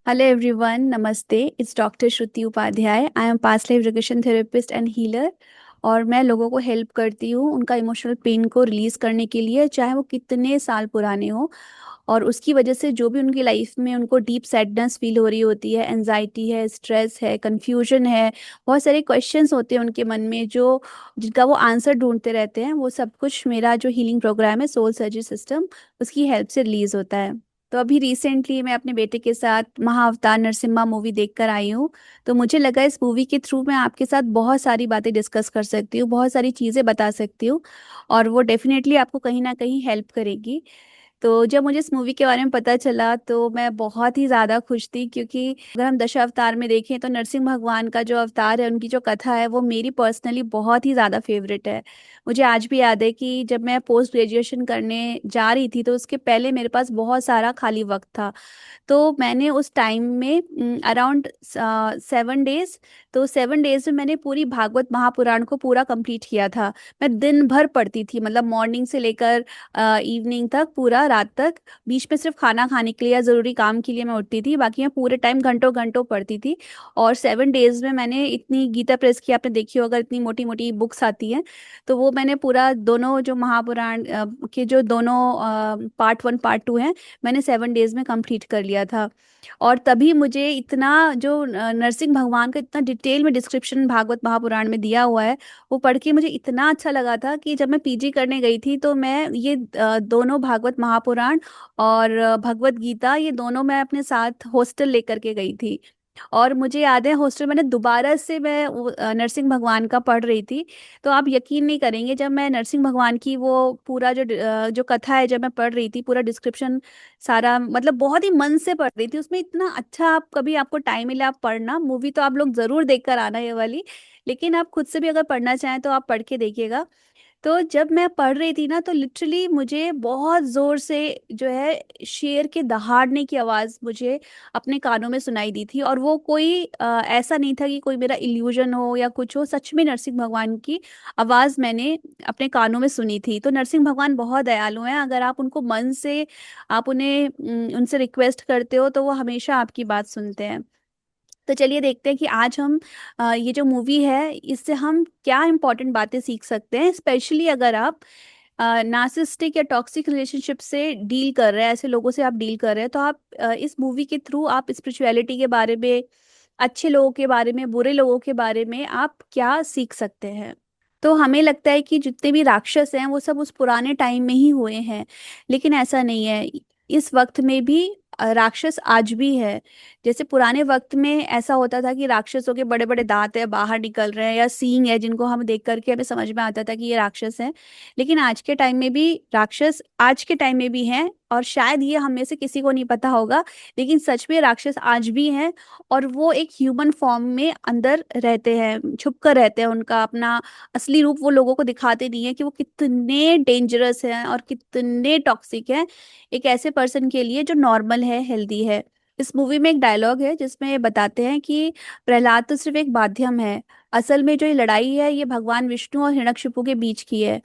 Hello everyone, Namaste. It's Dr. Shruti Upadhyay. I am past life regression therapist and healer. और मैं लोगों को help करती हूँ उनका इमोशनल पेन को रिलीज करने के लिए, चाहे वो कितने साल पुराने हो। और उसकी वजह से जो भी उनकी लाइफ में उनको डीप सैडनेस फील हो रही होती है, एनजाइटी है, स्ट्रेस है, कंफ्यूजन है, बहुत सारे क्वेश्चंस होते हैं उनके मन में जो जिनका वो आंसर ढूंढते रहते हैं, वो सब कुछ मेरा जो हीलिंग प्रोग्राम है सोल सर्जरी सिस्टम, उसकी हेल्प से रिलीज होता है। तो अभी रिसेंटली मैं अपने बेटे के साथ महाअवतार नरसिम्हा मूवी देखकर आई हूँ। तो मुझे लगा इस मूवी के थ्रू मैं आपके साथ बहुत सारी बातें डिस्कस कर सकती हूँ, बहुत सारी चीज़ें बता सकती हूँ, और वो डेफिनेटली आपको कहीं ना कहीं हेल्प करेगी। तो जब मुझे इस मूवी के बारे में पता चला तो मैं बहुत ही ज़्यादा खुश थी, क्योंकि अगर हम दशावतार में देखें तो नरसिंह भगवान का जो अवतार है, उनकी जो कथा है, वो मेरी पर्सनली बहुत ही ज़्यादा फेवरेट है। मुझे आज भी याद है कि जब मैं पोस्ट ग्रेजुएशन करने जा रही थी तो उसके पहले मेरे पास बहुत सारा खाली वक्त था। तो मैंने उस टाइम में अराउंड 7 डेज, तो 7 डेज में मैंने पूरी भागवत महापुराण को पूरा कंप्लीट किया था। मैं दिन भर पढ़ती थी, मतलब मॉर्निंग से लेकर इवनिंग तक, पूरा रात तक। बीच में सिर्फ खाना खाने के लिए या ज़रूरी काम के लिए मैं उठती थी, बाकी मैं पूरे टाइम घंटों घंटों पढ़ती थी। और 7 डेज में मैंने इतनी गीता प्रेस की, आपने देखी होगा, इतनी मोटी मोटी बुक्स आती हैं, तो वो मैंने पूरा दोनों जो महापुराण के जो दोनों पार्ट 1 पार्ट 2 हैं, मैंने 7 डेज में कंप्लीट कर लिया था। और तभी मुझे इतना जो नरसिंह भगवान का इतना डिटेल में डिस्क्रिप्शन भागवत महापुराण में दिया हुआ है, वो पढ़ के मुझे इतना अच्छा लगा था कि जब मैं पीजी करने गई थी तो मैं ये दोनों भागवत महापुराण और भगवत गीता, ये दोनों मैं अपने साथ हॉस्टल लेकर के गई थी। और मुझे याद है हॉस्टल मैंने दोबारा से मैं नरसिंह भगवान का पढ़ रही थी। तो आप यकीन नहीं करेंगे, जब मैं नरसिंह भगवान की वो पूरा जो कथा है, जब मैं पढ़ रही थी, पूरा डिस्क्रिप्शन सारा, मतलब बहुत ही मन से पढ़ रही थी उसमें, इतना अच्छा। आप कभी आपको टाइम मिले आप पढ़ना, मूवी तो आप लोग जरूर देख कर आना ये वाली, लेकिन आप खुद से भी अगर पढ़ना चाहें तो आप पढ़ के देखिएगा। तो जब मैं पढ़ रही थी ना, तो लिटरली मुझे बहुत जोर से जो है शेर के दहाड़ने की आवाज मुझे अपने कानों में सुनाई दी थी। और वो कोई ऐसा नहीं था कि कोई मेरा इल्यूजन हो या कुछ हो, सच में नरसिंह भगवान की आवाज मैंने अपने कानों में सुनी थी। तो नरसिंह भगवान बहुत दयालु हैं, अगर आप उनको मन से आप उन्हें उनसे रिक्वेस्ट करते हो तो वो हमेशा आपकी बात सुनते हैं। तो चलिए देखते हैं कि आज हम ये जो मूवी है इससे हम क्या इम्पोर्टेंट बातें सीख सकते हैं, स्पेशली अगर आप नार्सिसिस्टिक या टॉक्सिक रिलेशनशिप से डील कर रहे हैं, ऐसे लोगों से आप डील कर रहे हैं, तो आप इस मूवी के थ्रू आप स्पिरिचुअलिटी के बारे में, अच्छे लोगों के बारे में, बुरे लोगों के बारे में आप क्या सीख सकते हैं। तो हमें लगता है कि जितने भी राक्षस हैं वो सब उस पुराने टाइम में ही हुए हैं, लेकिन ऐसा नहीं है। इस वक्त में भी राक्षस आज भी है। जैसे पुराने वक्त में ऐसा होता था कि राक्षसों के बड़े बड़े दांत है, बाहर निकल रहे हैं, या सींग है, जिनको हम देख करके हमें समझ में आता था कि ये राक्षस है। लेकिन आज के टाइम में भी राक्षस आज के टाइम में भी हैं, और शायद ये हम में से किसी को नहीं पता होगा, लेकिन सच में राक्षस आज भी हैं। और वो एक ह्यूमन फॉर्म में अंदर रहते हैं, छुप कर रहते हैं। उनका अपना असली रूप वो लोगों को दिखाते नहीं है कि वो कितने डेंजरस हैं और कितने टॉक्सिक हैं एक ऐसे पर्सन के लिए जो नॉर्मल है, हेल्दी है। इस मूवी में एक डायलॉग है जिसमें ये बताते हैं कि प्रहलाद तो सिर्फ एक माध्यम है, असल में जो ये लड़ाई है ये भगवान विष्णु और हिरण्यकशिपु के बीच की है।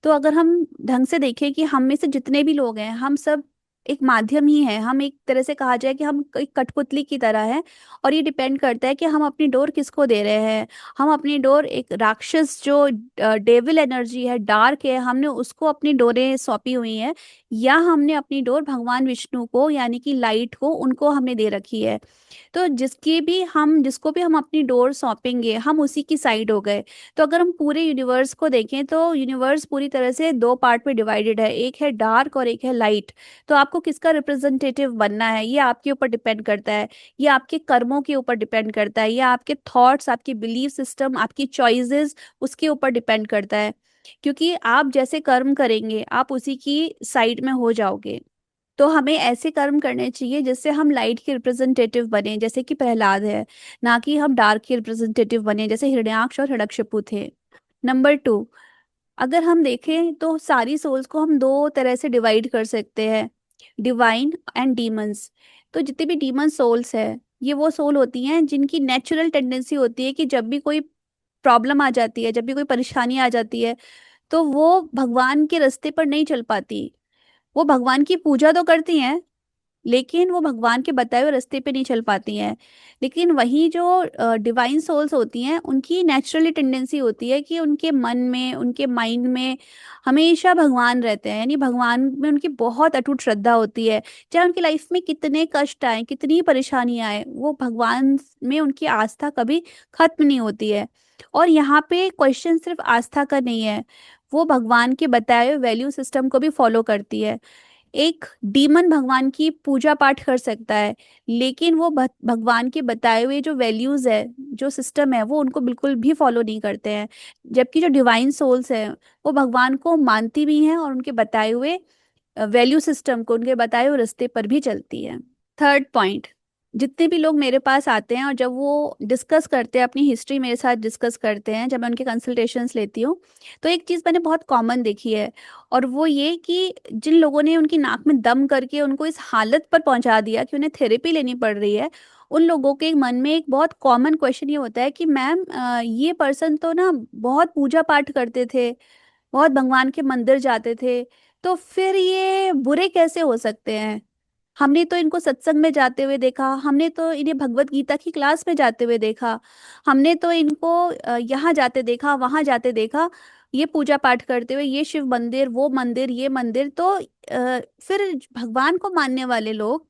तो अगर हम ढंग से देखें कि हम में से जितने भी लोग हैं, हम सब एक माध्यम ही है। हम एक तरह से कहा जाए कि हम एक कठपुतली की तरह है, और ये डिपेंड करता है कि हम अपनी डोर किसको दे रहे हैं। हम अपनी डोर एक राक्षस जो डेविल एनर्जी है, डार्क है, हमने उसको अपनी डोरें सौंपी हुई हैं, या हमने अपनी डोर भगवान विष्णु को, यानी कि लाइट को, उनको हमने दे रखी है। तो जिसको भी हम अपनी डोर सौंपेंगे, हम उसी की साइड हो गए। तो अगर हम पूरे यूनिवर्स को देखें तो यूनिवर्स पूरी तरह से दो पार्ट में डिवाइडेड है, एक है डार्क और एक है लाइट। तो आपको किसका रिप्रेजेंटेटिव बनना है ये आपके ऊपर डिपेंड करता है, ये आपके कर्मों के ऊपर डिपेंड करता है, ये आपके थॉट्स, आपकी बिलीफ सिस्टम, आपकी चॉइसेस, उसके ऊपर डिपेंड करता है। क्योंकि आप जैसे कर्म करेंगे आप उसी की साइड में हो जाओगे। तो हमें ऐसे कर्म करने चाहिए जिससे हम लाइट के रिप्रेजेंटेटिव बने, जैसे कि प्रहलाद है, ना कि हम डार्क के रिप्रेजेंटेटिव बने जैसे हिरण्याक्ष और हिरण्यकशिपु थे। नंबर 2, अगर हम देखें तो सारी सोल्स को हम दो तरह से डिवाइड कर सकते हैं, डिवाइन एंड डीमंस। तो जितने भी डीमन सोल्स है, ये वो सोल होती हैं जिनकी नेचुरल टेंडेंसी होती है कि जब भी कोई प्रॉब्लम आ जाती है, जब भी कोई परेशानी आ जाती है, तो वो भगवान के रास्ते पर नहीं चल पाती। वो भगवान की पूजा तो करती हैं, लेकिन वो भगवान के बताए हुए रास्ते पे नहीं चल पाती हैं। लेकिन वही जो डिवाइन सोल्स होती हैं, उनकी नेचुरली टेंडेंसी होती है कि उनके मन में, उनके माइंड में हमेशा भगवान रहते हैं, यानी भगवान में उनकी बहुत अटूट श्रद्धा होती है। चाहे उनकी लाइफ में कितने कष्ट आए, कितनी परेशानियां आए, वो भगवान में उनकी आस्था कभी खत्म नहीं होती है। और यहाँ पे क्वेश्चन सिर्फ आस्था का नहीं है, वो भगवान के बताए हुए वैल्यू सिस्टम को भी फॉलो करती है। एक डीमन भगवान की पूजा पाठ कर सकता है, लेकिन वो भगवान के बताए हुए जो वैल्यूज है, जो सिस्टम है, वो उनको बिल्कुल भी फॉलो नहीं करते हैं। जबकि जो डिवाइन सोल्स है, वो भगवान को मानती भी हैं और उनके बताए हुए वैल्यू सिस्टम को, उनके बताए हुए रास्ते पर भी चलती है। थर्ड पॉइंट, जितने भी लोग मेरे पास आते हैं और जब वो डिस्कस करते हैं अपनी हिस्ट्री मेरे साथ डिस्कस करते हैं, जब मैं उनके कंसल्टेशंस लेती हूँ, तो एक चीज़ मैंने बहुत कॉमन देखी है, और वो ये कि जिन लोगों ने उनकी नाक में दम करके उनको इस हालत पर पहुंचा दिया कि उन्हें थेरेपी लेनी पड़ रही है, उन लोगों के मन में एक बहुत कॉमन क्वेश्चन ये होता है कि मैम, ये पर्सन तो ना बहुत पूजा पाठ करते थे, बहुत भगवान के मंदिर जाते थे, तो फिर ये बुरे कैसे हो सकते हैं? हमने तो इनको सत्संग में जाते हुए देखा, हमने तो इन्हें भगवत गीता की क्लास में जाते हुए देखा, हमने तो इनको यहाँ जाते देखा, वहां जाते देखा, ये पूजा पाठ करते हुए, ये शिव मंदिर, वो मंदिर, ये मंदिर, तो फिर भगवान को मानने वाले लोग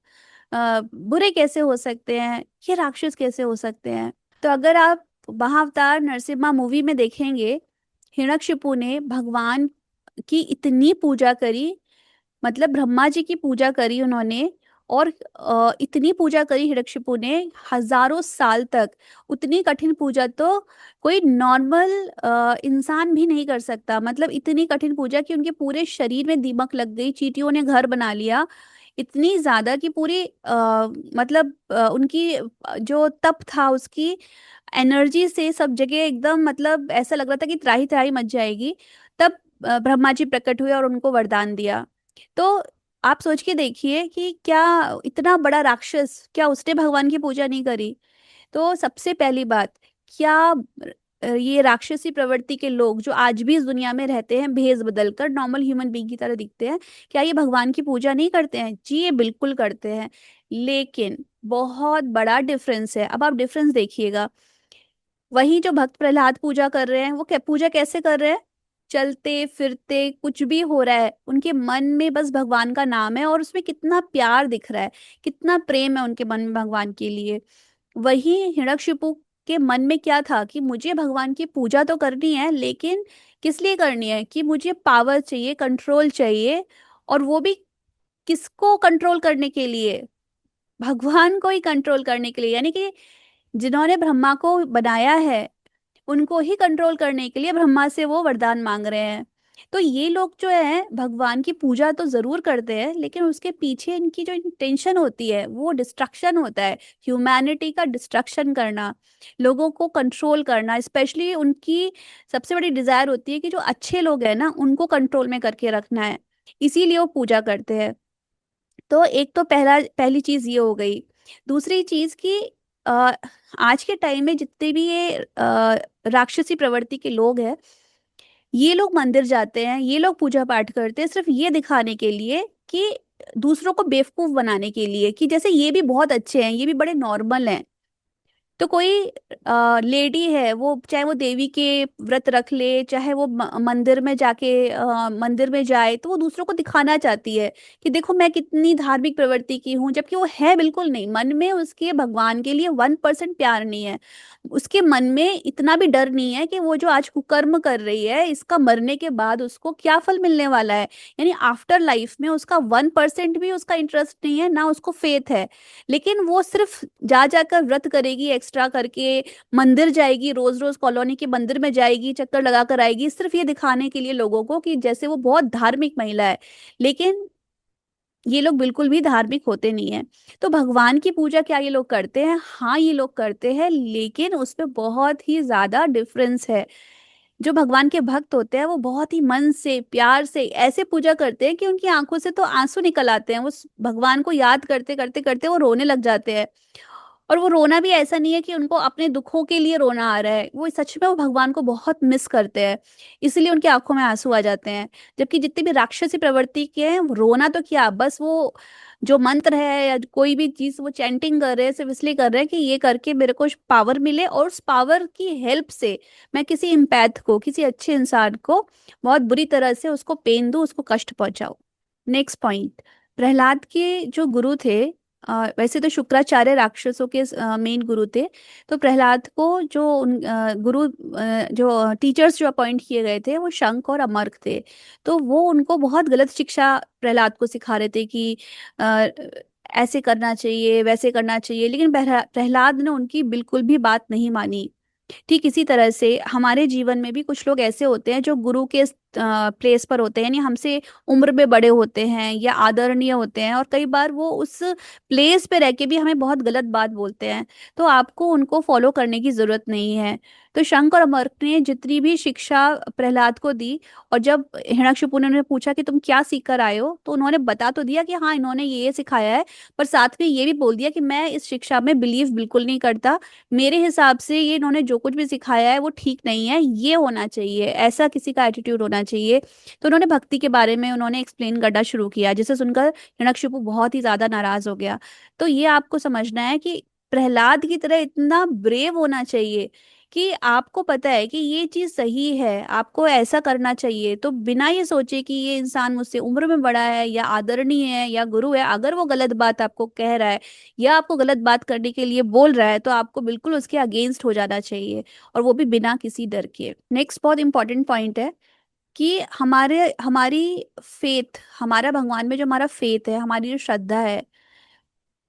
बुरे कैसे हो सकते हैं, ये राक्षस कैसे हो सकते हैं? तो अगर आप महाअवतार नरसिम्हा मूवी में देखेंगे, हिरण्यकशिपु ने भगवान की इतनी पूजा करी, मतलब ब्रह्मा जी की पूजा करी उन्होंने, और इतनी पूजा करी हिरण्यकशिपु ने, हजारों साल तक। उतनी कठिन पूजा तो कोई नॉर्मल इंसान भी नहीं कर सकता, मतलब इतनी कठिन पूजा कि उनके पूरे शरीर में दीमक लग गई, चींटियों ने घर बना लिया, इतनी ज्यादा कि पूरी मतलब उनकी जो तप था, उसकी एनर्जी से सब जगह एकदम, मतलब ऐसा लग रहा था कि त्राही त्राही मच जाएगी। तब ब्रह्मा जी प्रकट हुए और उनको वरदान दिया। तो आप सोच के देखिए कि क्या इतना बड़ा राक्षस, क्या उसने भगवान की पूजा नहीं करी? तो सबसे पहली बात, क्या ये राक्षसी प्रवृत्ति के लोग जो आज भी इस दुनिया में रहते हैं, भेष बदलकर नॉर्मल ह्यूमन बीइंग की तरह दिखते हैं, क्या ये भगवान की पूजा नहीं करते हैं? जी, ये बिल्कुल करते हैं। लेकिन बहुत बड़ा डिफरेंस है। अब आप डिफरेंस देखिएगा, वही जो भक्त प्रहलाद पूजा कर रहे हैं, वो क्या पूजा कैसे कर रहे हैं? चलते फिरते कुछ भी हो रहा है, उनके मन में बस भगवान का नाम है, और उसमें कितना प्यार दिख रहा है, कितना प्रेम है उनके मन में भगवान के लिए। वही हिरण्यकशिपु के मन में क्या था कि मुझे भगवान की पूजा तो करनी है, लेकिन किस लिए करनी है? कि मुझे पावर चाहिए, कंट्रोल चाहिए, और वो भी किसको कंट्रोल करने के लिए? भगवान को ही कंट्रोल करने के लिए, यानी कि जिन्होंने ब्रह्मा को बनाया है, उनको ही कंट्रोल करने के लिए ब्रह्मा से वो वरदान मांग रहे हैं। तो ये लोग जो है भगवान की पूजा तो जरूर करते हैं, लेकिन उसके पीछे इनकी जो इंटेंशन होती है, वो डिस्ट्रक्शन होता है। ह्यूमैनिटी का डिस्ट्रक्शन करना, लोगों को कंट्रोल करना, स्पेशली उनकी सबसे बड़ी डिजायर होती है कि जो अच्छे लोग हैं ना, उनको कंट्रोल में करके रखना है, इसीलिए वो पूजा करते हैं। तो एक तो पहली चीज ये हो गई। दूसरी चीज कि अ, आज के टाइम में जितने भी ये राक्षसी प्रवृत्ति के लोग हैं, ये लोग मंदिर जाते हैं, ये लोग पूजा पाठ करते हैं, सिर्फ ये दिखाने के लिए कि दूसरों को बेवकूफ बनाने के लिए, कि जैसे ये भी बहुत अच्छे हैं, ये भी बड़े नॉर्मल हैं। तो कोई लेडी है, वो चाहे वो देवी के व्रत रख ले, चाहे वो मंदिर में जाके मंदिर में जाए, तो वो दूसरों को दिखाना चाहती है कि देखो मैं कितनी धार्मिक प्रवृत्ति की हूँ, जबकि वो है बिल्कुल नहीं। मन में उसके भगवान के लिए 1% प्यार नहीं है, उसके मन में इतना भी डर नहीं है कि वो जो आज कुकर्म कर रही है, इसका मरने के बाद उसको क्या फल मिलने वाला है। यानी आफ्टर लाइफ में उसका 1% भी उसका इंटरेस्ट नहीं है, ना उसको फेथ है। लेकिन वो सिर्फ जा जाकर व्रत करेगी, एक्स्ट्रा करके मंदिर जाएगी, रोज रोज कॉलोनी के मंदिर में जाएगी, चक्कर लगा कर आएगी, सिर्फ ये दिखाने के लिए लोगों को कि जैसे वो बहुत धार्मिक महिला है। लेकिन ये लोग बिल्कुल भी धार्मिक होते नहीं है। तो भगवान की पूजा क्या ये लोग करते हैं? हाँ, ये लोग करते हैं, लेकिन उसमें बहुत ही ज्यादा डिफरेंस है। जो भगवान के भक्त होते हैं, वो बहुत ही मन से, प्यार से ऐसे पूजा करते हैं कि उनकी आंखों से तो आंसू निकल आते हैं। वो भगवान को याद करते करते करते वो रोने लग जाते हैं। और वो रोना भी ऐसा नहीं है कि उनको अपने दुखों के लिए रोना आ रहा है, वो सच में वो भगवान को बहुत मिस करते हैं, इसलिए उनकी आंखों में आंसू आ जाते हैं। जबकि जितने भी राक्षसी प्रवृत्ति के हैं, वो रोना तो क्या, बस वो जो मंत्र है या कोई भी चीज वो चैंटिंग कर रहे हैं, सिर्फ इसलिए कर रहे हैं कि ये करके मेरे को पावर मिले, और उस पावर की हेल्प से मैं किसी इम्पैथ को, किसी अच्छे इंसान को बहुत बुरी तरह से उसको पेन दूं, उसको कष्ट पहुंचाऊं। नेक्स्ट पॉइंट, प्रहलाद के जो गुरु थे, वैसे तो शुक्राचार्य राक्षसों के मेन गुरु थे, तो प्रहलाद को जो गुरु, जो टीचर्स जो अपॉइंट किए गए थे वो शंख और अमर्क थे। तो वो उनको बहुत गलत शिक्षा प्रहलाद को सिखा रहे थे कि अ, ऐसे करना चाहिए, वैसे करना चाहिए, लेकिन प्रहलाद ने उनकी बिल्कुल भी बात नहीं मानी। ठीक इसी तरह से हमारे जीवन में भी कुछ लोग ऐसे होते हैं जो गुरु के प्लेस पर होते हैं, यानी हमसे उम्र में बड़े होते हैं या आदरणीय होते हैं, और कई बार वो उस प्लेस पे रह के भी हमें बहुत गलत बात बोलते हैं। तो आपको उनको फॉलो करने की जरूरत नहीं है। तो शंकर और मर्क ने जितनी भी शिक्षा प्रहलाद को दी, और जब हिरण्यकशिपु ने उन्हें पूछा कि तुम क्या सीख कर आए हो, तो उन्होंने बता तो दिया कि हाँ इन्होंने ये सिखाया है, पर साथ में ये भी बोल दिया कि मैं इस शिक्षा में बिलीव बिल्कुल नहीं करता। मेरे हिसाब से ये इन्होंने जो कुछ भी सिखाया है वो ठीक नहीं है, ये होना चाहिए, ऐसा किसी का एटीट्यूड होना चाहिए। तो उन्होंने भक्ति के बारे में उन्होंने एक्सप्लेन करना शुरू किया, जिसे सुनकर हिरण्यकशिपु बहुत ही ज्यादा नाराज हो गया। तो ये आपको समझना है कि प्रहलाद की तरह इतना ब्रेव होना चाहिए कि आपको पता है कि ये चीज सही है, आपको ऐसा करना चाहिए, तो बिना ये सोचे कि ये इंसान मुझसे उम्र में बड़ा है या आदरणीय है या गुरु है, अगर वो गलत बात आपको कह रहा है या आपको गलत बात करने के लिए बोल रहा है, तो आपको बिल्कुल उसके अगेंस्ट हो जाना चाहिए, और वो भी बिना किसी डर के। नेक्स्ट बहुत इंपॉर्टेंट पॉइंट है कि हमारे हमारी फेथ, हमारा भगवान में जो हमारा फेथ है, हमारी जो श्रद्धा है,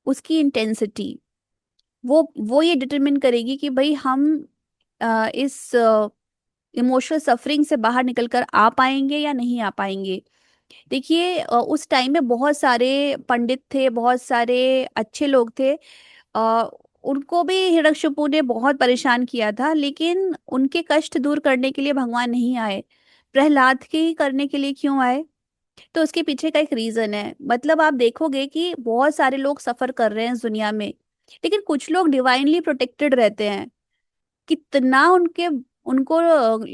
उसकी इंटेंसिटी, वो ये डिटरमिन करेगी कि भाई हम इस इमोशनल सफरिंग से बाहर निकल कर आ पाएंगे या नहीं आ पाएंगे। देखिए उस टाइम में बहुत सारे पंडित थे, बहुत सारे अच्छे लोग थे, आ, उनको भी हिरण्यकशिपु ने बहुत परेशान किया था, लेकिन उनके कष्ट दूर करने के लिए भगवान नहीं आए, प्रहलाद के ही करने के लिए क्यों आए? तो उसके पीछे का एक रीजन है। मतलब आप देखोगे कि बहुत सारे लोग सफर कर रहे हैं इस दुनिया में, लेकिन कुछ लोग डिवाइनली प्रोटेक्टेड रहते हैं। कितना उनके उनको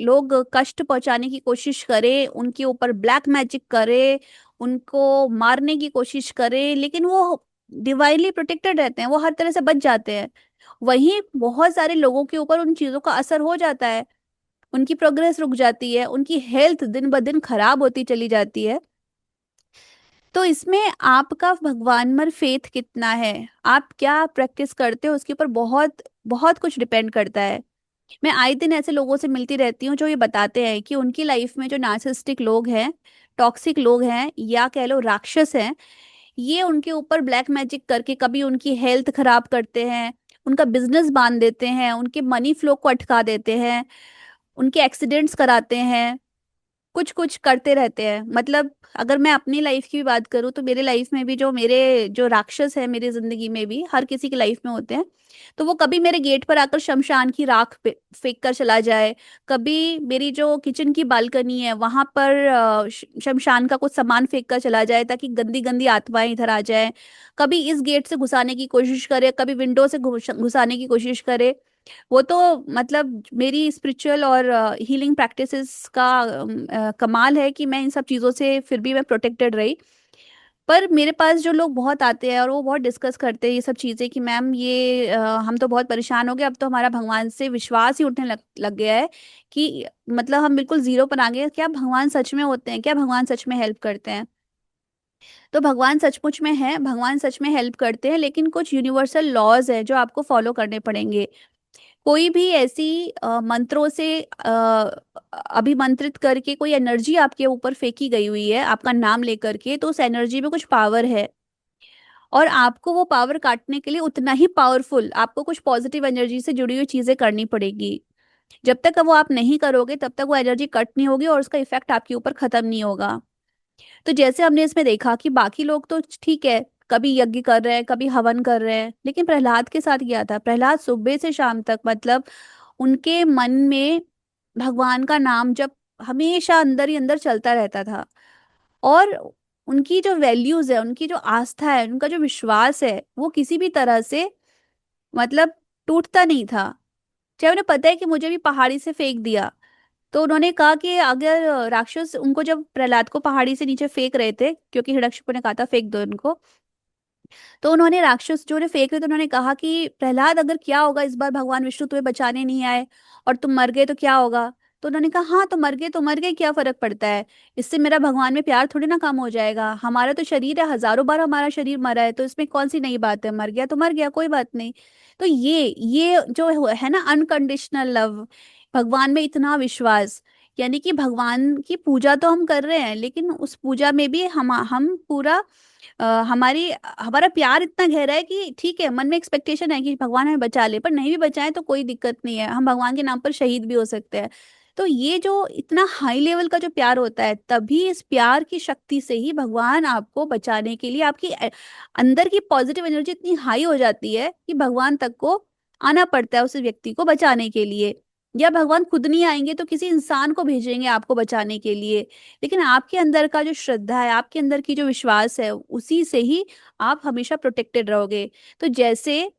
लोग कष्ट पहुंचाने की कोशिश करे, उनके ऊपर ब्लैक मैजिक करे, उनको मारने की कोशिश करे, लेकिन वो डिवाइनली प्रोटेक्टेड रहते हैं, वो हर तरह से बच जाते हैं। वहीं बहुत सारे लोगों के ऊपर उन चीजों का असर हो जाता है, उनकी प्रोग्रेस रुक जाती है, उनकी हेल्थ दिन ब दिन खराब होती चली जाती है। तो इसमें आपका भगवान पर फेथ कितना है, आप क्या प्रैक्टिस करते हो, उसके ऊपर बहुत बहुत कुछ डिपेंड करता है। मैं आए दिन ऐसे लोगों से मिलती रहती हूँ जो ये बताते हैं कि उनकी लाइफ में जो नार्सिसिस्टिक लोग हैं, टॉक्सिक लोग हैं, या कह लो राक्षस हैं, ये उनके ऊपर ब्लैक मैजिक करके कभी उनकी हेल्थ खराब करते हैं, उनका बिजनेस बांध देते हैं, उनके मनी फ्लो को अटका देते हैं, उनके एक्सीडेंट्स कराते हैं, कुछ कुछ करते रहते हैं। मतलब अगर मैं अपनी लाइफ की भी बात करूँ, तो मेरे लाइफ में भी जो मेरे जो राक्षस है मेरी जिंदगी में भी हर किसी की लाइफ में होते हैं। तो वो कभी मेरे गेट पर आकर शमशान की राख फेंक कर चला जाए, कभी मेरी जो किचन की बालकनी है वहां पर शमशान का कुछ सामान फेंक कर चला जाए ताकि गंदी गंदी आत्माएं इधर आ जाए, कभी इस गेट से घुसाने की कोशिश करे, कभी विंडो से घुसाने की कोशिश करे। वो तो मतलब मेरी स्पिरिचुअल और हीलिंग प्रैक्टिसेस का कमाल है कि मैं इन सब चीज़ों से फिर भी मैं प्रोटेक्टेड रही। पर मेरे पास जो लोग बहुत आते हैं और वो बहुत डिस्कस करते हैं ये सब चीज़ें कि मैम ये हम तो बहुत परेशान हो गए, अब तो हमारा भगवान से विश्वास ही उठने लग गया है, कि मतलब हम बिल्कुल जीरो पर आ गए हैं। क्या भगवान सच में होते हैं? क्या भगवान सच में हेल्प करते हैं? तो भगवान सचमुच में है, भगवान सच में हेल्प करते हैं, लेकिन कुछ यूनिवर्सल लॉज है जो आपको फॉलो करने पड़ेंगे। कोई भी ऐसी मंत्रों से अभिमंत्रित करके कोई एनर्जी आपके ऊपर फेंकी गई हुई है आपका नाम लेकर के, तो उस एनर्जी में कुछ पावर है, और आपको वो पावर काटने के लिए उतना ही पावरफुल आपको कुछ पॉजिटिव एनर्जी से जुड़ी हुई चीजें करनी पड़ेगी। जब तक वो आप नहीं करोगे तब तक वो एनर्जी कट नहीं होगी और उसका इफेक्ट आपके ऊपर खत्म नहीं होगा। तो जैसे हमने इसमें देखा कि बाकी लोग तो ठीक है, कभी यज्ञ कर रहे हैं, कभी हवन कर रहे हैं, लेकिन प्रहलाद के साथ क्या था? प्रहलाद सुबह से शाम तक, मतलब उनके मन में भगवान का नाम जब हमेशा अंदर ही अंदर चलता रहता था, और उनकी जो वैल्यूज है, उनकी जो आस्था है, उनका जो विश्वास है, वो किसी भी तरह से मतलब टूटता नहीं था। चाहे उन्हें पता है कि मुझे भी पहाड़ी से फेंक दिया, तो उन्होंने कहा कि अगर राक्षस उनको जब प्रहलाद को पहाड़ी से नीचे फेंक रहे थे, क्योंकि हिरण्यकशिपु ने कहा था फेंक दो उनको, तो उन्होंने राक्षस जो ने फेंक रहे थे उन्होंने कहा कि प्रहलाद, अगर क्या होगा इस बार भगवान विष्णु तुम्हें बचाने नहीं आए और तुम मर गए तो क्या होगा? तो उन्होंने कहा हाँ, तो मर गए तो मर गए, क्या फर्क पड़ता है? इससे मेरा भगवान में प्यार थोड़ी ना कम हो जाएगा। हमारा तो शरीर है, हजारों बार हमारा शरीर मरा है, तो इसमें कौन सी नई बात है? मर गया तो मर गया, कोई बात नहीं। तो ये जो है ना अनकंडीशनल लव, भगवान में इतना विश्वास, यानी कि भगवान की पूजा तो हम कर रहे हैं, लेकिन उस पूजा में भी हम पूरा हमारी हमारा प्यार इतना गहरा है कि ठीक है, मन में एक्सपेक्टेशन है कि भगवान हमें बचा ले, पर नहीं भी बचाए तो कोई दिक्कत नहीं है, हम भगवान के नाम पर शहीद भी हो सकते हैं। तो ये जो इतना हाई लेवल का जो प्यार होता है, तभी इस प्यार की शक्ति से ही भगवान आपको बचाने के लिए, आपकी अंदर की पॉजिटिव एनर्जी इतनी हाई हो जाती है कि भगवान तक को आना पड़ता है उस व्यक्ति को बचाने के लिए। या भगवान खुद नहीं आएंगे तो किसी इंसान को भेजेंगे आपको बचाने के लिए। लेकिन आपके अंदर का जो श्रद्धा है, आपके अंदर की जो विश्वास है, उसी से ही आप हमेशा प्रोटेक्टेड रहोगे। तो जैसे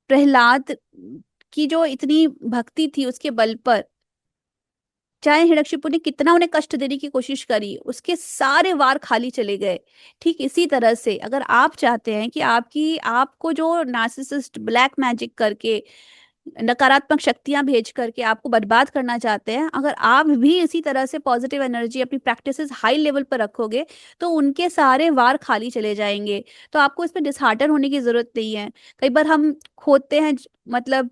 प्रहलाद की जो इतनी भक्ति थी, उसके बल पर चाहे हिरण्यकशिपु ने कितना उन्हें कष्ट देने की कोशिश करी, उसके सारे वार खाली चले गए। ठीक इसी तरह से अगर आप चाहते हैं कि आपको जो नार्सिसिस्ट ब्लैक मैजिक करके, नकारात्मक शक्तियां भेज करके आपको बर्बाद करना चाहते हैं, अगर आप भी इसी तरह से पॉजिटिव एनर्जी अपनी प्रैक्टिसेस हाई लेवल पर रखोगे, तो उनके सारे वार खाली चले जाएंगे। तो आपको इसमें डिसहार्टन होने की जरूरत नहीं है। कई बार हम खोदते हैं, मतलब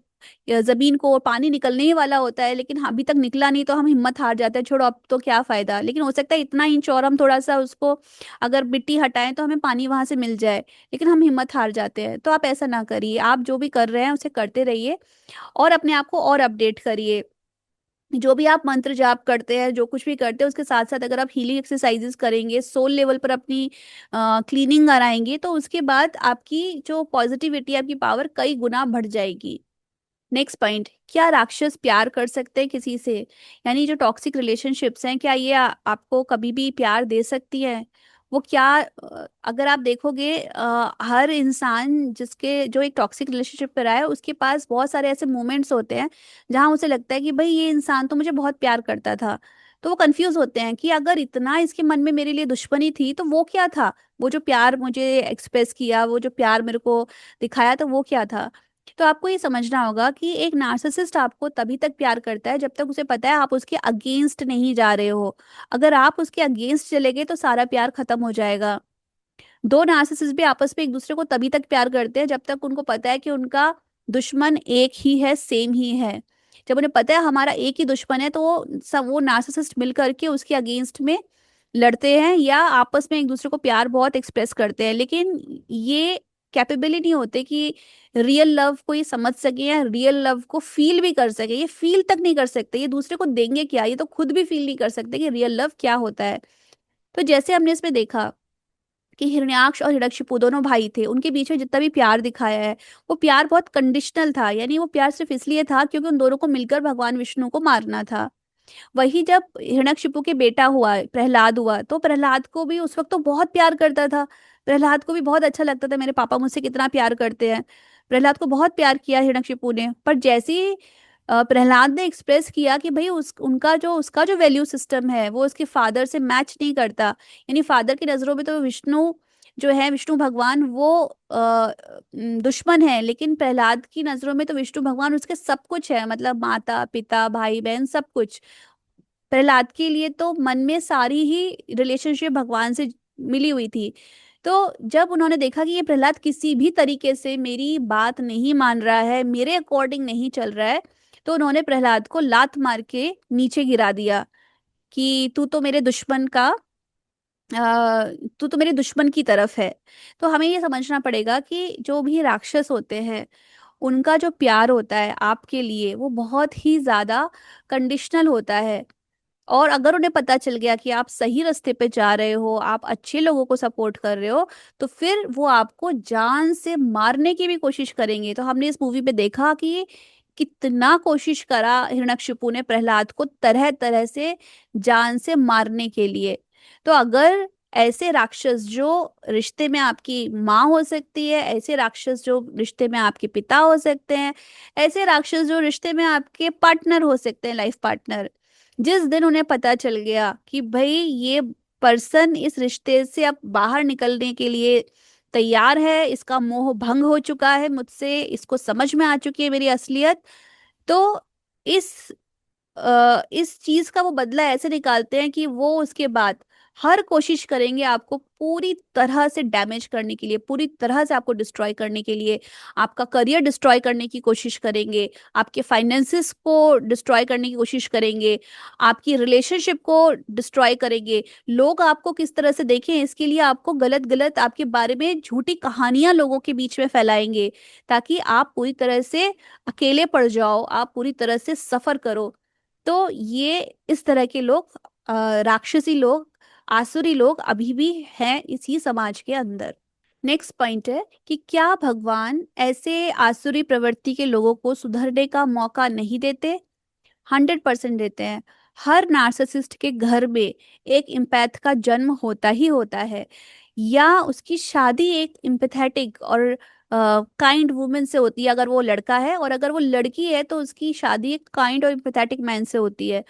जमीन को, और पानी निकलने ही वाला होता है, लेकिन अभी तक निकला नहीं, तो हम हिम्मत हार जाते हैं, छोड़ो अब तो क्या फायदा। लेकिन हो सकता है इतना इंच और हम थोड़ा सा उसको अगर मिट्टी हटाएं तो हमें पानी वहां से मिल जाए, लेकिन हम हिम्मत हार जाते हैं। तो आप ऐसा ना करिए, आप जो भी कर रहे हैं उसे करते रहिए और अपने आप को और अपडेट करिए। जो भी आप मंत्र जाप करते हैं, जो कुछ भी करते हैं, उसके साथ साथ अगर आप हीलिंग एक्सरसाइजेस करेंगे, सोल लेवल पर अपनी क्लीनिंग कराएंगे, तो उसके बाद आपकी जो पॉजिटिविटी, आपकी पावर कई गुना बढ़ जाएगी। नेक्स्ट पॉइंट, क्या राक्षस प्यार कर सकते हैं किसी से? यानी जो टॉक्सिक रिलेशनशिप्स हैं, क्या ये आपको कभी भी प्यार दे सकती है? वो क्या अगर आप देखोगे, हर इंसान जिसके जो एक टॉक्सिक रिलेशनशिप पर रहा है, उसके पास बहुत सारे ऐसे मोमेंट्स होते हैं जहां उसे लगता है कि भाई ये इंसान तो मुझे बहुत प्यार करता था। तो वो कंफ्यूज होते हैं कि अगर इतना इसके मन में मेरे लिए दुश्मनी थी तो वो क्या था? वो जो प्यार मुझे एक्सप्रेस किया, वो जो प्यार मेरे को दिखाया, तो वो क्या था? तो आपको ये समझना होगा कि एक नार्सिसिस्ट आपको तभी तक प्यार करता है जब तक उसे पता है आप उसके अगेंस्ट नहीं जा रहे हो। अगर आप उसके अगेंस्ट चले गए तो सारा प्यार खत्म हो जाएगा। दो नार्सिसिस्ट भी आपस में एक दूसरे को तभी तक प्यार करते हैं जब तक उनको पता है कि उनका दुश्मन एक ही है, सेम ही है। जब उन्हें पता है हमारा एक ही दुश्मन है, तो वो सब वो नार्सिसिस्ट मिल करके उसके अगेंस्ट में लड़ते हैं या आपस में एक दूसरे को प्यार बहुत एक्सप्रेस करते हैं। लेकिन ये कैपेबल ही नहीं होते कि रियल लव को ये समझ सके या रियल लव को फील भी कर सके। ये फील तक नहीं कर सकते, ये दूसरे को देंगे क्या? ये तो खुद भी फील नहीं कर सकते कि रियल लव क्या होता है। तो जैसे हमने इसमें देखा कि हिरण्याक्ष और हिरण्यकशिपु दोनों भाई थे, उनके बीच में जितना भी प्यार दिखाया है, वो प्यार बहुत कंडीशनल था। यानी वो प्यार सिर्फ इसलिए था क्योंकि उन दोनों को मिलकर भगवान विष्णु को मारना था। वही जब हिरण्यकशिपु के बेटा हुआ, प्रहलाद हुआ, तो प्रहलाद को भी उस वक्त तो बहुत प्यार करता था। प्रहलाद को भी बहुत अच्छा लगता था, मेरे पापा मुझसे कितना प्यार करते हैं। प्रहलाद को बहुत प्यार किया हिरण्यकशिपु ने, पर जैसे ही प्रहलाद ने एक्सप्रेस किया कि भाई उसका जो वैल्यू सिस्टम है वो उसके फादर से मैच नहीं करता। यानी फादर की नजरों में तो विष्णु जो है, विष्णु भगवान वो दुश्मन है, लेकिन प्रहलाद की नजरों में तो विष्णु भगवान उसके सब कुछ है, मतलब माता पिता भाई बहन सब कुछ। प्रहलाद के लिए तो मन में सारी ही रिलेशनशिप भगवान से मिली हुई थी। तो जब उन्होंने देखा कि ये प्रहलाद किसी भी तरीके से मेरी बात नहीं मान रहा है, मेरे अकॉर्डिंग नहीं चल रहा है, तो उन्होंने प्रहलाद को लात मार के नीचे गिरा दिया कि तू तो मेरे दुश्मन की तरफ है। तो हमें ये समझना पड़ेगा कि जो भी राक्षस होते हैं, उनका जो प्यार होता है आपके लिए, वो बहुत ही ज्यादा कंडीशनल होता है। और अगर उन्हें पता चल गया कि आप सही रास्ते पे जा रहे हो, आप अच्छे लोगों को सपोर्ट कर रहे हो, तो फिर वो आपको जान से मारने की भी कोशिश करेंगे। तो हमने इस मूवी पे देखा कि कितना कोशिश करा हिरण्यकशिपु ने प्रहलाद को तरह तरह से जान से मारने के लिए। तो अगर ऐसे राक्षस जो रिश्ते में आपकी माँ हो सकती है, ऐसे राक्षस जो रिश्ते में आपके पिता हो सकते हैं, ऐसे राक्षस जो रिश्ते में आपके पार्टनर हो सकते हैं, लाइफ पार्टनर, जिस दिन उन्हें पता चल गया कि भाई ये पर्सन इस रिश्ते से अब बाहर निकलने के लिए तैयार है, इसका मोह भंग हो चुका है मुझसे, इसको समझ में आ चुकी है मेरी असलियत। तो इस इस चीज का वो बदला ऐसे निकालते हैं कि वो उसके बाद हर कोशिश करेंगे आपको पूरी तरह से डैमेज करने के लिए, पूरी तरह से आपको डिस्ट्रॉय करने के लिए। आपका करियर डिस्ट्रॉय करने की कोशिश करेंगे, आपके फाइनेंसिस को डिस्ट्रॉय करने की कोशिश करेंगे, आपकी रिलेशनशिप को डिस्ट्रॉय करेंगे। लोग आपको किस तरह से देखें इसके लिए आपको गलत गलत आपके बारे में झूठी कहानियां लोगों के बीच में फैलाएंगे, ताकि आप पूरी तरह से अकेले पड़ जाओ, आप पूरी तरह से सफर करो। तो ये इस तरह के लोग, राक्षसी लोग, आसुरी लोग अभी भी हैं इसी समाज के अंदर। नेक्स्ट पॉइंट है कि क्या भगवान ऐसे आसुरी प्रवृत्ति के लोगों को सुधरने का मौका नहीं देते? 100% देते हैं। हर नार्सिसिस्ट के घर में एक इम्पैथ का जन्म होता ही होता है, या उसकी शादी एक इम्पैथेटिक और काइंड वुमेन से होती है अगर वो लड़का है, और अगर वो लड़की है तो उसकी शादी एक काइंड और इम्पैथेटिक मैन से होती है।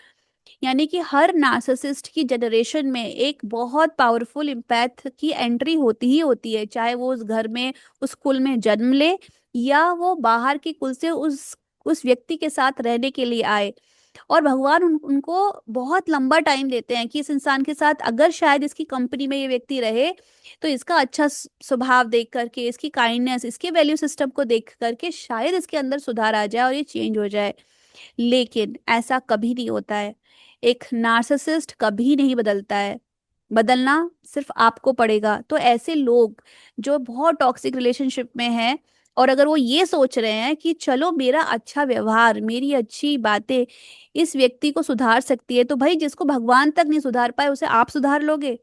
यानी कि हर नार्सिसिस्ट की जनरेशन में एक बहुत पावरफुल इम्पैथ की एंट्री होती ही होती है, चाहे वो उस घर में, उस कुल में जन्म ले, या वो बाहर के कुल से उस व्यक्ति के साथ रहने के लिए आए। और भगवान उनको बहुत लंबा टाइम देते हैं कि इस इंसान के साथ अगर शायद इसकी कंपनी में ये व्यक्ति रहे, तो इसका अच्छा स्वभाव देख करके, इसकी काइंडनेस, इसके वैल्यू सिस्टम को देख करके शायद इसके अंदर सुधार आ जाए और ये चेंज हो जाए। लेकिन ऐसा कभी नहीं होता है। एक नार्सिसिस्ट कभी नहीं बदलता है, बदलना सिर्फ आपको पड़ेगा। तो ऐसे लोग जो बहुत टॉक्सिक रिलेशनशिप में हैं, और अगर वो ये सोच रहे हैं कि चलो मेरा अच्छा व्यवहार, मेरी अच्छी बातें इस व्यक्ति को सुधार सकती है, तो भाई जिसको भगवान तक नहीं सुधार पाए उसे आप सुधार लोगे?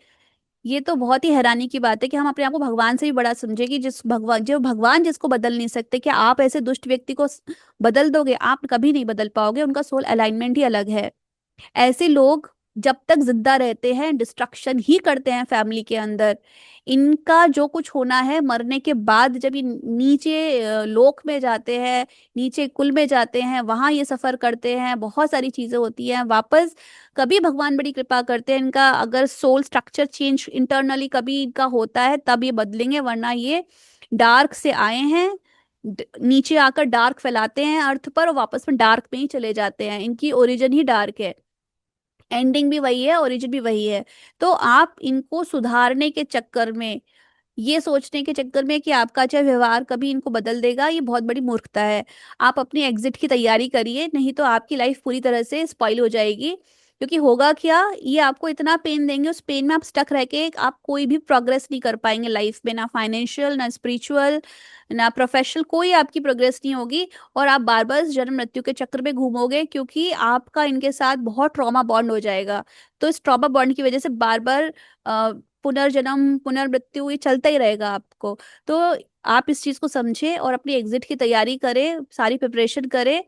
ये तो बहुत ही हैरानी की बात है कि हम अपने आप को भगवान से भी बड़ा समझे, कि जो भगवान जिसको बदल नहीं सकते, क्या आप ऐसे दुष्ट व्यक्ति को बदल दोगे? आप कभी नहीं बदल पाओगे, उनका सोल अलाइनमेंट ही अलग है। ऐसे लोग जब तक जिंदा रहते हैं डिस्ट्रक्शन ही करते हैं फैमिली के अंदर। इनका जो कुछ होना है मरने के बाद, जब ये नीचे लोक में जाते हैं, नीचे कुल में जाते हैं, वहां ये सफर करते हैं, बहुत सारी चीजें होती हैं वापस। कभी भगवान बड़ी कृपा करते हैं, इनका अगर सोल स्ट्रक्चर चेंज इंटरनली कभी इनका होता है तब ये बदलेंगे, वरना ये डार्क से आए हैं, नीचे आकर डार्क फैलाते हैं अर्थ पर, और वापस में डार्क में ही चले जाते हैं। इनकी ओरिजिन ही डार्क है, एंडिंग भी वही है, ओरिजिन भी वही है। तो आप इनको सुधारने के चक्कर में, ये सोचने के चक्कर में कि आपका अच्छा व्यवहार कभी इनको बदल देगा, ये बहुत बड़ी मूर्खता है। आप अपनी एग्जिट की तैयारी करिए, नहीं तो आपकी लाइफ पूरी तरह से स्पॉइल हो जाएगी। क्योंकि होगा क्या, ये आपको इतना पेन देंगे, उस पेन में आप स्टक रह के आप कोई भी प्रोग्रेस नहीं कर पाएंगे लाइफ में, ना फाइनेंशियल, ना स्पिरिचुअल, ना प्रोफेशनल, कोई आपकी प्रोग्रेस नहीं होगी। और आप बार बार जन्म मृत्यु के चक्र में घूमोगे, क्योंकि आपका इनके साथ बहुत ट्रॉमा बॉन्ड हो जाएगा। तो इस ट्रॉमा बॉन्ड की वजह से बार बार पुनर्जन्म, पुनर्मृत्यु, ये चलता ही रहेगा आपको। तो आप इस चीज को समझे और अपनी एग्जिट की तैयारी करें, सारी प्रिपरेशन करें,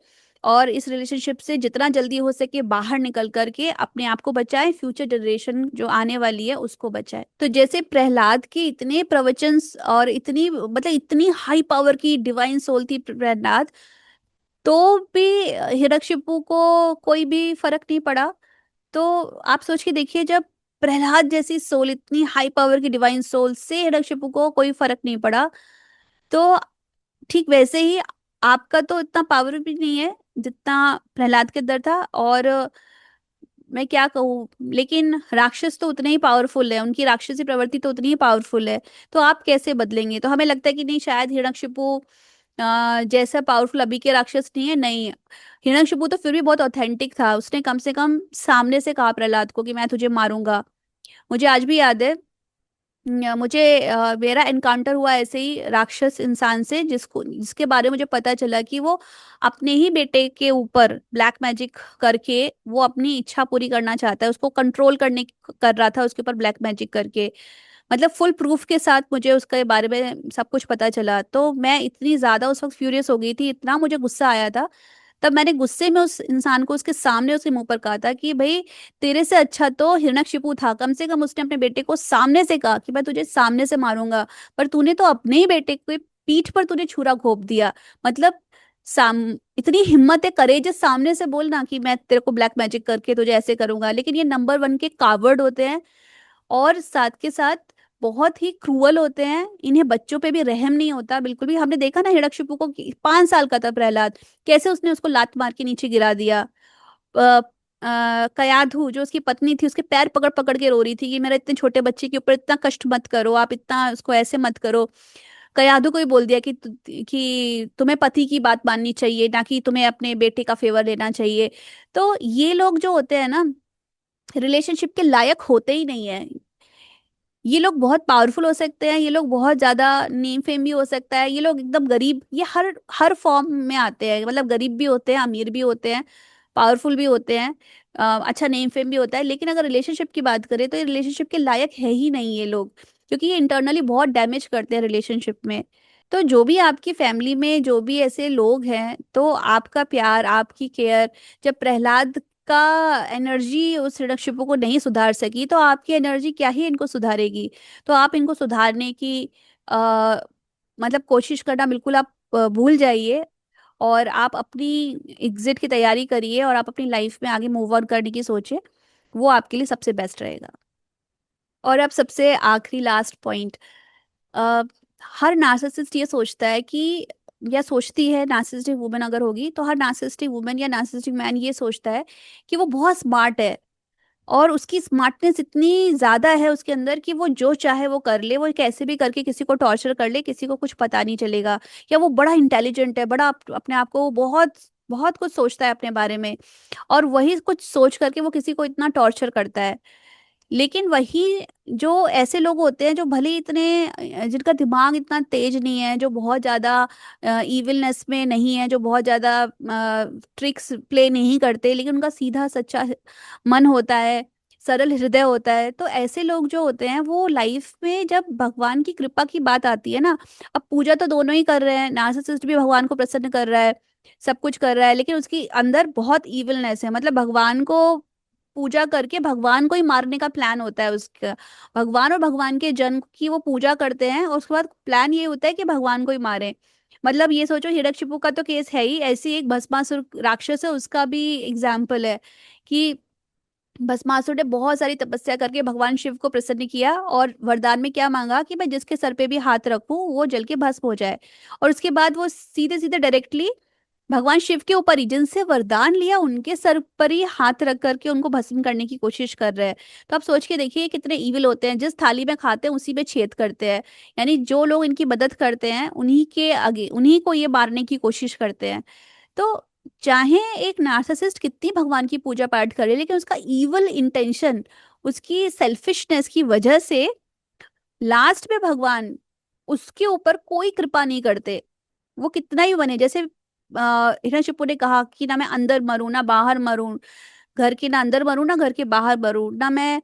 और इस रिलेशनशिप से जितना जल्दी हो सके बाहर निकल करके अपने आप को बचाएं, फ्यूचर जनरेशन जो आने वाली है उसको बचाएं। तो जैसे प्रहलाद के इतने प्रवचन, और इतनी मतलब इतनी हाई पावर की डिवाइन सोल थी प्रहलाद, तो भी हिरण्यकशिपु को कोई भी फर्क नहीं पड़ा। तो आप सोच के देखिए, जब प्रहलाद जैसी सोल, इतनी हाई पावर की डिवाइन सोल से हिरण्यकशिपु को कोई फर्क नहीं पड़ा, तो ठीक वैसे ही आपका तो इतना पावर भी नहीं है जितना प्रहलाद के अंदर था। और मैं क्या कहूँ, लेकिन राक्षस तो उतने ही पावरफुल है, उनकी राक्षसी प्रवृत्ति तो उतनी ही पावरफुल है। तो आप कैसे बदलेंगे? तो हमें लगता है कि नहीं, शायद हिरण्यकशिपु जैसा पावरफुल अभी के राक्षस नहीं है। नहीं, हिरण्यकशिपु तो फिर भी बहुत ऑथेंटिक था, उसने कम से कम सामने से कहा प्रहलाद को कि मैं तुझे मारूंगा। मुझे आज भी याद है, मुझे मेरा एनकाउंटर हुआ ऐसे ही राक्षस इंसान से, जिसके बारे में मुझे पता चला कि वो अपने ही बेटे के ऊपर ब्लैक मैजिक करके वो अपनी इच्छा पूरी करना चाहता है, उसको कंट्रोल करने कर रहा था उसके ऊपर ब्लैक मैजिक करके। मतलब फुल प्रूफ के साथ मुझे उसके बारे में सब कुछ पता चला। तो मैं इतनी ज्यादा उस वक्त फ्यूरियस हो गई थी, इतना मुझे गुस्सा आया था। तब मैंने गुस्से में उस इंसान को उसके सामने उसके मुंह पर कहा था कि भाई, तेरे से अच्छा तो हिरण्यकशिपु था, कम से कम उसने अपने बेटे को सामने से कहा कि मैं तुझे सामने से मारूंगा। पर तूने तो अपने ही बेटे के पीठ पर तूने छुरा घोंप दिया। मतलब साम इतनी हिम्मत है, करेजस, सामने से बोलना कि मैं तेरे को ब्लैक मैजिक करके तुझे ऐसे करूंगा। लेकिन ये नंबर 1 के कावर्ड होते हैं, और साथ के साथ बहुत ही क्रूअल होते हैं, इन्हें बच्चों पे भी रहम नहीं होता बिल्कुल भी। हमने देखा ना हिरण्यकशिपु को, 5 साल का था प्रहलाद, कैसे उसने उसको लात मार के नीचे गिरा दिया। कयाधु जो उसकी पत्नी थी, उसके पैर पकड़ पकड़ के रो रही थी कि मेरा इतने छोटे बच्चे के ऊपर इतना कष्ट मत करो, आप इतना उसको ऐसे मत करो। कयाधु को ही बोल दिया कि तुम्हें पति की बात माननी चाहिए, ना कि तुम्हें अपने बेटे का फेवर लेना चाहिए। तो ये लोग जो होते हैं ना, रिलेशनशिप के लायक होते ही नहीं है। ये लोग बहुत पावरफुल हो सकते हैं, ये लोग बहुत ज्यादा नेम फेम भी हो सकता है, ये लोग एकदम गरीब, ये हर हर फॉर्म में आते हैं, मतलब गरीब भी होते हैं, अमीर भी होते हैं, पावरफुल भी होते हैं, अच्छा नेम फेम भी होता है। लेकिन अगर रिलेशनशिप की बात करें तो ये रिलेशनशिप के लायक है ही नहीं ये लोग, क्योंकि ये इंटरनली बहुत डैमेज करते हैं रिलेशनशिप में। तो जो भी आपकी फैमिली में जो भी ऐसे लोग हैं, तो आपका प्यार, आपकी केयर, जब प्रहलाद का एनर्जी उस हिरण्यकशिपु को नहीं सुधार सकी, तो आपकी एनर्जी क्या ही इनको सुधारेगी। तो आप इनको सुधारने की आ, मतलब कोशिश करना बिल्कुल आप भूल जाइए, और आप अपनी एग्जिट की तैयारी करिए, और आप अपनी लाइफ में आगे मूव ऑन करने की सोचिए। वो आपके लिए सबसे बेस्ट रहेगा। और अब सबसे आखिरी लास्ट पॉइंट, अ, हर नार्सिसिस्ट ये सोचता है कि, या सोचती है, नार्सिसिस्टिक वुमेन अगर होगी तो हर नार्सिसिस्टिक वुमेन या नार्सिसिस्टिक मैन ये सोचता है कि वो बहुत स्मार्ट है, और उसकी स्मार्टनेस इतनी ज्यादा है उसके अंदर कि वो जो चाहे वो कर ले, वो कैसे भी करके किसी को टॉर्चर कर ले, किसी को कुछ पता नहीं चलेगा। या वो बड़ा इंटेलिजेंट है, बड़ा अपने आप को बहुत बहुत कुछ सोचता है अपने बारे में, और वही कुछ सोच करके वो किसी को इतना टॉर्चर करता है। लेकिन वही जो ऐसे लोग होते हैं जो भले ही इतने जिनका दिमाग इतना तेज नहीं है, जो बहुत ज्यादा इविलनेस में नहीं है, जो बहुत ज्यादा ट्रिक्स प्ले नहीं करते, लेकिन उनका सीधा सच्चा मन होता है, सरल हृदय होता है, तो ऐसे लोग जो होते हैं वो लाइफ में जब भगवान की कृपा की बात आती है ना, अब पूजा तो दोनों ही कर रहे हैं, नार्सिसिस्ट भी भगवान को प्रसन्न कर रहा है, सब कुछ कर रहा है, लेकिन उसकी अंदर बहुत इविलनेस है, मतलब भगवान को पूजा करके भगवान को ही मारने का प्लान होता है उसका। भगवान और भगवान के जन्म की वो पूजा करते हैं, और उसके बाद प्लान ये होता है कि भगवान को ही मारे। मतलब ये सोचो, हिरण्यकशिपु का तो केस है ही, ऐसी एक भस्मासुर राक्षस है उसका भी एग्जाम्पल है कि भस्मासुर ने बहुत सारी तपस्या करके भगवान शिव को प्रसन्न किया, और वरदान में क्या मांगा कि मैं जिसके सर पे भी हाथ रखूं वो जल के भस्म हो जाए। और उसके बाद वो सीधे सीधे डायरेक्टली भगवान शिव के ऊपर ही, जिनसे वरदान लिया उनके सर पर ही हाथ रख करके उनको भस्म करने की कोशिश कर रहे हैं। तो आप सोच के देखिए कितने इविल होते हैं, जिस थाली में खाते हैं उसी में छेद करते हैं। यानी जो लोग इनकी मदद करते हैं उन्हीं के आगे, उन्हीं को ये मारने की कोशिश करते हैं। तो चाहे एक नार्सिसिस्ट कितनी भगवान की पूजा पाठ करे, लेकिन उसका इवल इंटेंशन, उसकी सेल्फिशनेस की वजह से लास्ट में भगवान उसके ऊपर कोई कृपा नहीं करते। वो कितना ही बने, जैसे हिरण्यकशिपु ने कहा कि ना मैं अंदर मरूं ना बाहर मरूं, घर के ना अंदर मरूं ना घर के बाहर मरूं, ना मैं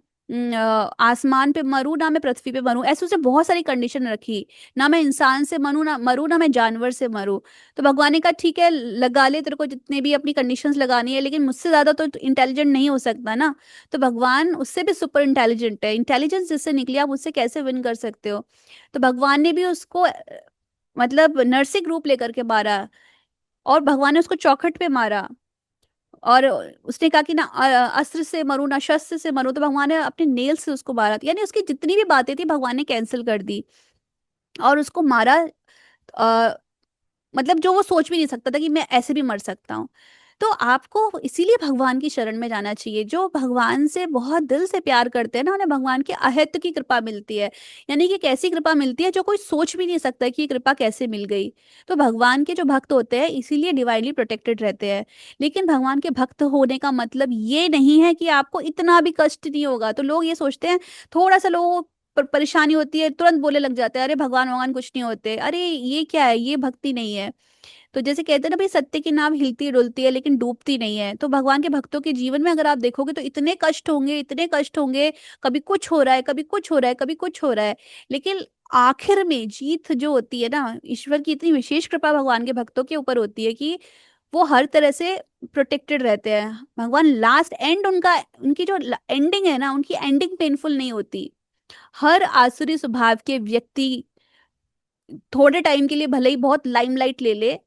आसमान पे मरूं ना मैं पृथ्वी पे मरूं, ऐसे उसने बहुत सारी कंडीशन रखी। ना मैं इंसान से मरूं ना मैं जानवर से मरूं। तो भगवान ने कहा ठीक है, लगा ले तेरे को जितने भी अपनी कंडीशंस लगानी है, लेकिन मुझसे ज्यादा तो इंटेलिजेंट नहीं हो सकता ना। तो भगवान उससे भी सुपर इंटेलिजेंट है, इंटेलिजेंस जिससे निकली आप उससे कैसे विन कर सकते हो। तो भगवान ने भी उसको मतलब नरसिंह रूप लेकर के मारा, और भगवान ने उसको चौखट पे मारा, और उसने कहा कि ना अस्त्र से मरूं ना शस्त्र से मरूं, तो भगवान ने अपने नेल से उसको मारा। यानी उसकी जितनी भी बातें थी भगवान ने कैंसिल कर दी और उसको मारा। मतलब जो वो सोच भी नहीं सकता था कि मैं ऐसे भी मर सकता हूँ। तो आपको इसीलिए भगवान की शरण में जाना चाहिए। जो भगवान से बहुत दिल से प्यार करते हैं ना, उन्हें भगवान की अहेत की कृपा मिलती है। यानी कि एक ऐसी कृपा मिलती है जो कोई सोच भी नहीं सकता कि ये कृपा कैसे मिल गई। तो भगवान के जो भक्त होते हैं इसीलिए डिवाइनली प्रोटेक्टेड रहते हैं। लेकिन भगवान के भक्त होने का मतलब ये नहीं है कि आपको इतना भी कष्ट नहीं होगा। तो लोग ये सोचते हैं, थोड़ा सा लोगों को परेशानी होती है तुरंत बोले लग जाते हैं, अरे भगवान भगवान कुछ नहीं होते, अरे ये क्या है, ये भक्ति नहीं है। तो जैसे कहते हैं ना भाई, सत्य की नाव हिलती डुलती है लेकिन डूबती नहीं है। तो भगवान के भक्तों के जीवन में अगर आप देखोगे तो इतने कष्ट होंगे, इतने कष्ट होंगे, कभी कुछ हो रहा है, कभी कुछ हो रहा है, कभी कुछ हो रहा है, लेकिन आखिर में जीत जो होती है ना, ईश्वर की इतनी विशेष कृपा भगवान के भक्तों के ऊपर होती है कि वो हर तरह से प्रोटेक्टेड रहते हैं। भगवान लास्ट एंड उनका, उनकी जो एंडिंग है ना, उनकी एंडिंग पेनफुल नहीं होती। हर आसुरी स्वभाव के व्यक्ति थोड़े टाइम के लिए भले ही बहुत लाइमलाइट ले ले,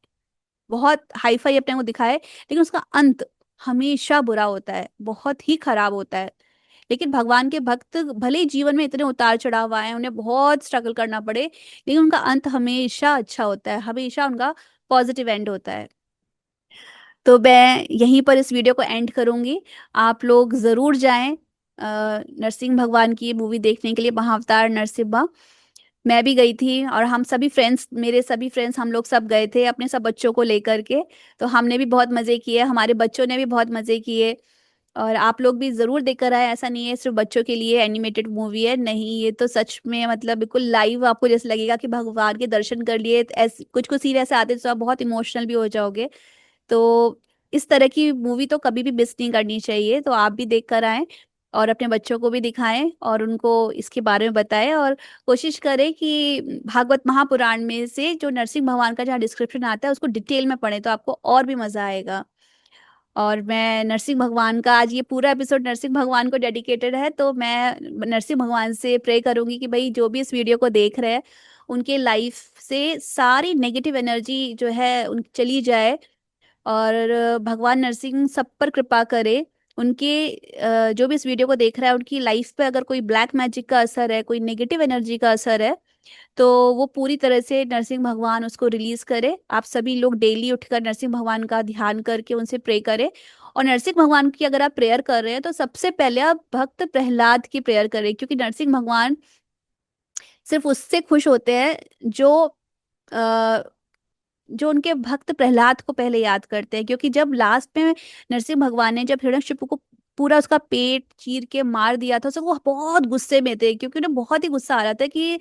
बहुत हाई फाई अपने को दिखाए, लेकिन उसका अंत हमेशा बुरा होता है, बहुत ही खराब होता है। लेकिन भगवान के भक्त भले ही जीवन में इतने उतार चढ़ाव आए, उन्हें बहुत स्ट्रगल करना पड़े, लेकिन उनका अंत हमेशा अच्छा होता है, हमेशा उनका पॉजिटिव एंड होता है। तो मैं यहीं पर इस वीडियो को एंड करूंगी। आप लोग जरूर जाएं नरसिंह भगवान की मूवी देखने के लिए, महाअवतार नरसिम्हा। मैं भी गई थी, और हम सभी फ्रेंड्स, मेरे सभी फ्रेंड्स, हम लोग सब गए थे अपने सब बच्चों को लेकर के। तो हमने भी बहुत मजे किए, हमारे बच्चों ने भी बहुत मजे किए। और आप लोग भी जरूर देखकर आए, ऐसा नहीं है सिर्फ बच्चों के लिए एनिमेटेड मूवी है, नहीं, ये तो सच में मतलब बिल्कुल लाइव आपको जैसे लगेगा कि भगवान के दर्शन कर लिए। ऐसे कुछ कुछ सीन ऐसे आते हैं तो आप बहुत इमोशनल भी हो जाओगे। तो इस तरह की मूवी तो कभी भी मिस नहीं करनी चाहिए, तो आप भी देख कर आएं और अपने बच्चों को भी दिखाएं और उनको इसके बारे में बताएं, और कोशिश करें कि भागवत महापुराण में से जो नरसिंह भगवान का जहाँ डिस्क्रिप्शन आता है उसको डिटेल में पढ़ें, तो आपको और भी मजा आएगा। और मैं नरसिंह भगवान का, आज ये पूरा एपिसोड नरसिंह भगवान को डेडिकेटेड है, तो मैं नरसिंह भगवान से प्रे करूंगी कि भाई जो भी इस वीडियो को देख रहे हैं उनके लाइफ से सारी नेगेटिव एनर्जी जो है उन चली जाए, और भगवान नरसिंह सब पर कृपा करे। उनके जो भी इस वीडियो को देख रहा है उनकी लाइफ पे अगर कोई ब्लैक मैजिक का असर है, कोई नेगेटिव एनर्जी का असर है, तो वो पूरी तरह से नरसिंह भगवान उसको रिलीज करे। आप सभी लोग डेली उठकर नरसिंह भगवान का ध्यान करके उनसे प्रे करें। और नरसिंह भगवान की अगर आप प्रेयर कर रहे हैं तो सबसे पहले आप भक्त प्रहलाद की प्रेयर करें, क्योंकि नरसिंह भगवान सिर्फ उससे खुश होते हैं जो जो उनके भक्त प्रहलाद को पहले याद करते हैं। क्योंकि जब लास्ट में नरसिंह भगवान ने जब हिरण्यकशिपु को पूरा उसका पेट चीर के मार दिया था, तो वो बहुत गुस्से में थे, क्योंकि उन्हें बहुत ही गुस्सा आ रहा था कि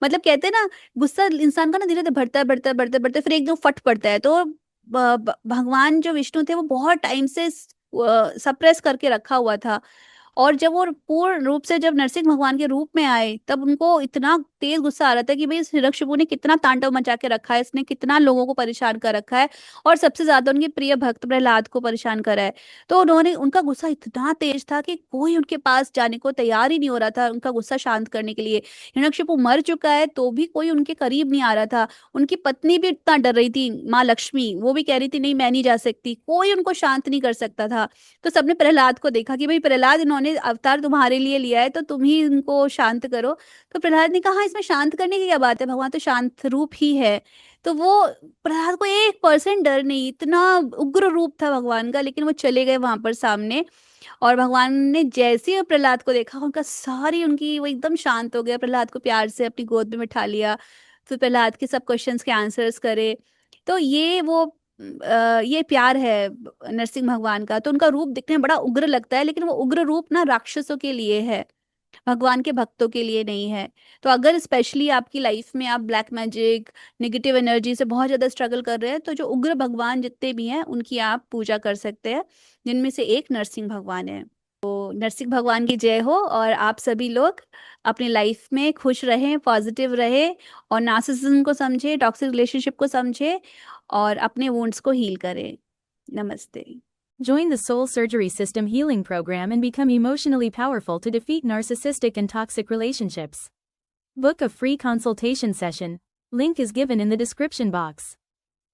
मतलब कहते हैं ना, गुस्सा इंसान का ना धीरे धीरे बढ़ता है बढ़ता है बढ़ता है बढ़ता है, फिर एकदम फट पड़ता है। तो भगवान जो विष्णु थे वो बहुत टाइम से सप्रेस करके रखा हुआ था, और जब वो पूर्ण रूप से जब नरसिंह भगवान के रूप में आए तब उनको इतना तेज गुस्सा आ रहा था कि भाई इस हिरण्यकशिपु ने कितना तांडव मचा के रखा है, इसने कितना लोगों को परेशान कर रखा है, और सबसे ज्यादा उनके प्रिय भक्त प्रहलाद को परेशान करा है। तो उन्होंने, उनका गुस्सा इतना तेज था कि कोई उनके पास जाने को तैयार ही नहीं हो रहा था उनका गुस्सा शांत करने के लिए। हिरण्यकशिपु मर चुका है तो भी कोई उनके करीब नहीं आ रहा था। उनकी पत्नी भी इतना डर रही थी, माँ लक्ष्मी, वो भी कह रही थी नहीं मैं नहीं जा सकती, कोई उनको शांत नहीं कर सकता था। तो सबने प्रहलाद को देखा कि भाई प्रहलाद, इन्होंने अवतार तुम्हारे लिए लिया है तो तुम ही इनको शांत करो। तो प्रहलाद ने कहा "हाँ, इसमें शांत करने की क्या बात है, भगवान तो शांत रूप ही है"। तो वो प्रहलाद को 1% डर नहीं, इतना उग्र रूप था भगवान का, लेकिन वो चले गए वहां पर सामने। और भगवान ने जैसे ही प्रहलाद को देखा उनका सारी उनकी वो एकदम शांत हो गया, प्रहलाद को प्यार से अपनी गोद में बिठा लिया, फिर प्रहलाद के सब क्वेश्चंस के आंसर्स करे। तो ये वो ये प्यार है नरसिंह भगवान का। तो उनका रूप दिखने में बड़ा उग्र लगता है, लेकिन वो उग्र रूप ना राक्षसों के लिए है, भगवान के भक्तों के लिए नहीं है। तो अगर स्पेशली आपकी लाइफ में आप ब्लैक मैजिक, नेगेटिव एनर्जी से बहुत ज्यादा स्ट्रगल कर रहे हैं, तो जो उग्र भगवान जितने भी हैं उनकी आप पूजा कर सकते हैं, जिनमें से एक नरसिंह भगवान है। तो नरसिंह भगवान की जय हो, और आप सभी लोग अपनी लाइफ में खुश रहें, पॉजिटिव रहें, और नार्सिसिज्म को समझे, टॉक्सिक रिलेशनशिप को समझे, और अपने वुंड्स को हील करें। नमस्ते। Join the Soul Surgery System Healing Program and become emotionally powerful to defeat narcissistic and toxic relationships. Book a free consultation session. Link is given in the description box.